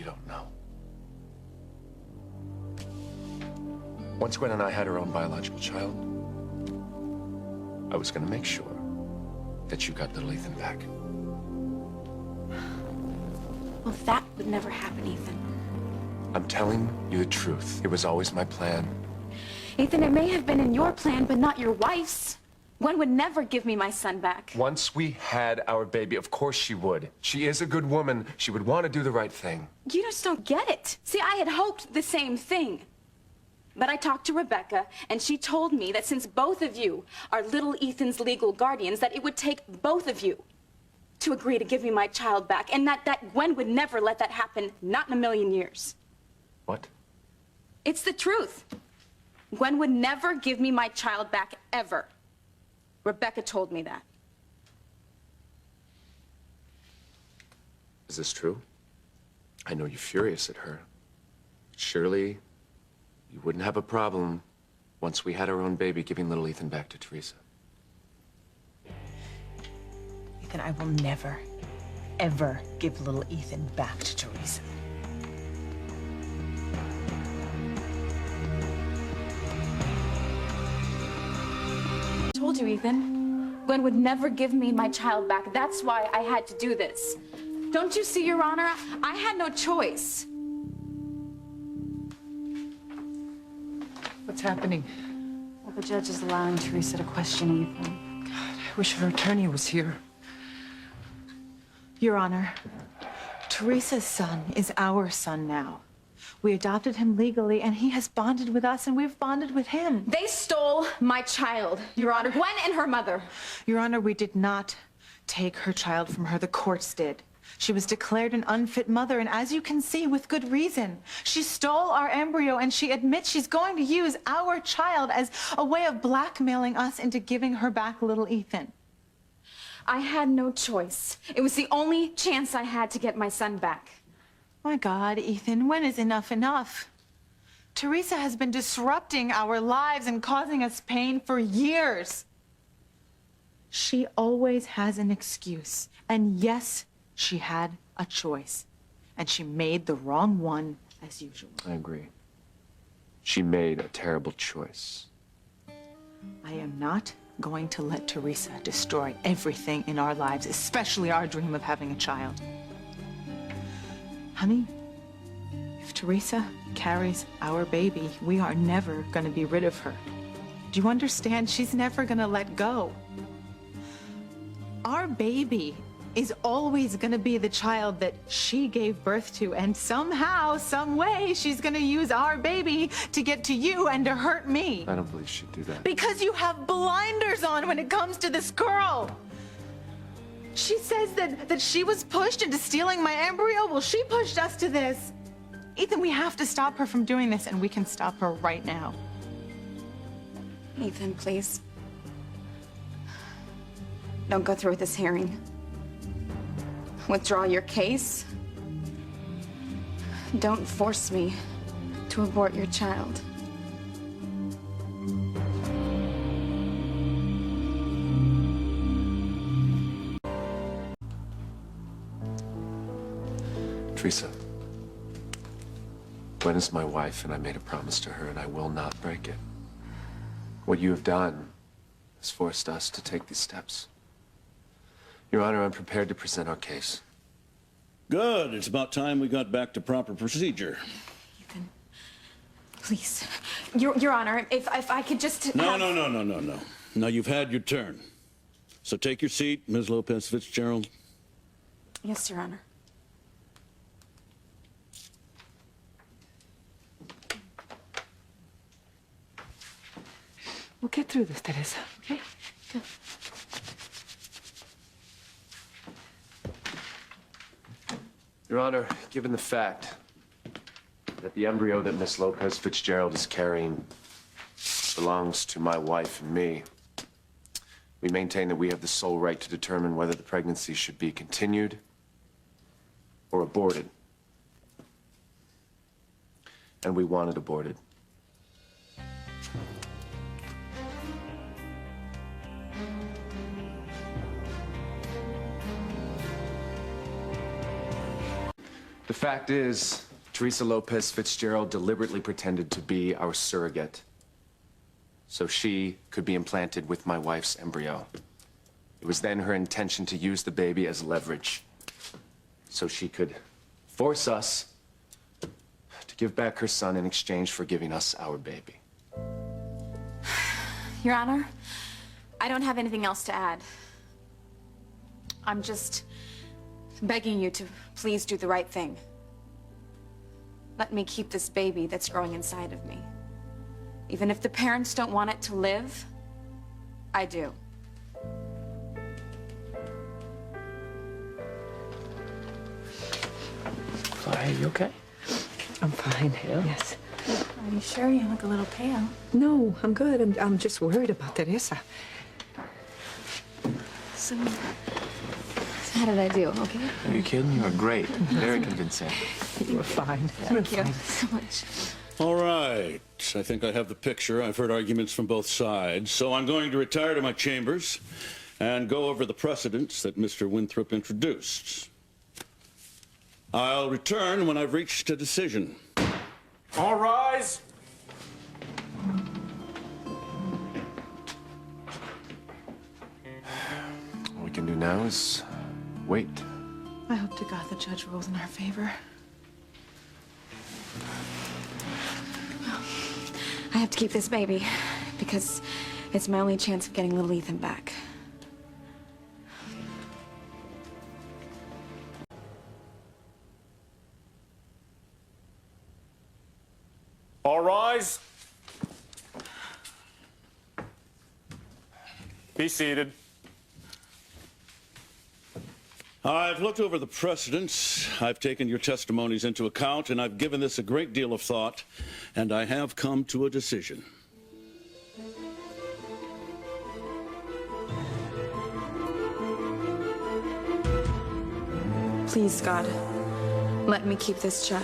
don't know. Once Gwen and I had our own biological child, I was going to make sure that you got little Ethan back. Well, that would never happen, Ethan. I'm telling you the truth. It was always my plan. Ethan, it may have been in your plan, but not your wife's. Gwen would never give me my son back. Once we had our baby, of course she would. She is a good woman. She would want to do the right thing. You just don't get it. See, I had hoped the same thing. But I talked to Rebecca, and she told me that since both of you are little Ethan's legal guardians, that it would take both of you to agree to give me my child back, and that Gwen would never let that happen, not in a million years. What? It's the truth. Gwen would never give me my child back, ever. Rebecca told me that. Is this true? I know you're furious at her. Surely you wouldn't have a problem once we had our own baby giving little Ethan back to Teresa. Ethan, I will never, ever give little Ethan back to Teresa. I told you, Ethan. Gwen would never give me my child back. That's why I had to do this. Don't you see, Your Honor? I had no choice. What's happening? Well, the judge is allowing Teresa to question Ethan. God, I wish her attorney was here. Your Honor, Teresa's son is our son now. We adopted him legally, and he has bonded with us, and we've bonded with him. They stole my child, Your Honor. Gwen and her mother. Your Honor, we did not take her child from her. The courts did. She was declared an unfit mother, and as you can see, with good reason. She stole our embryo, and she admits she's going to use our child as a way of blackmailing us into giving her back little Ethan. I had no choice. It was the only chance I had to get my son back. My God, Ethan, when is enough enough? Teresa has been disrupting our lives and causing us pain for years. She always has an excuse. And yes, she had a choice. And she made the wrong one, as usual. I agree. She made a terrible choice. I am not going to let Teresa destroy everything in our lives, especially our dream of having a child. Honey, if Teresa carries our baby, we are never going to be rid of her. Do you understand? She's never going to let go. Our baby is always going to be the child that she gave birth to, and somehow, some way, she's going to use our baby to get to you and to hurt me. I don't believe she'd do that. Because you have blinders on when it comes to this girl. She says that she was pushed into stealing my embryo. Well, she pushed us to this. Ethan, we have to stop her from doing this, and we can stop her right now. Ethan, please. Don't go through with this hearing. Withdraw your case. Don't force me to abort your child. Teresa, Gwen is my wife, and I made a promise to her, and I will not break it. What you have done has forced us to take these steps. Your Honor, I'm prepared to present our case. Good. It's about time we got back to proper procedure. Ethan, please. Your Honor, if I could just No. have... Now, you've had your turn. So take your seat, Ms. Lopez Fitzgerald. Yes, Your Honor. We'll get through this, Teresa, okay? Good. Your Honor, given the fact that the embryo that Miss Lopez Fitzgerald is carrying belongs to my wife and me, we maintain that we have the sole right to determine whether the pregnancy should be continued or aborted. And we want it aborted. The fact is, Teresa Lopez Fitzgerald deliberately pretended to be our surrogate so she could be implanted with my wife's embryo. It was then her intention to use the baby as leverage so she could force us to give back her son in exchange for giving us our baby. Your Honor, I don't have anything else to add. I'm just begging you to please do the right thing. Let me keep this baby that's growing inside of me. Even if the parents don't want it to live, I do. Are you okay? I'm fine. Yes. Are you sure? You look a little pale. No, I'm good. I'm just worried about Teresa. So how did I do? Okay? Are you kidding? You were great. Very convincing. You were fine. Thank you so much. All right. I think I have the picture. I've heard arguments from both sides, so I'm going to retire to my chambers and go over the precedents that Mr. Winthrop introduced. I'll return when I've reached a decision. All rise. All we can do now is wait. I hope to God the judge rules in our favor. I have to keep this baby because it's my only chance of getting little Ethan back. All rise. Be seated. I've looked over the precedents, I've taken your testimonies into account, and I've given this a great deal of thought, and I have come to a decision. Please, God, let me keep this child.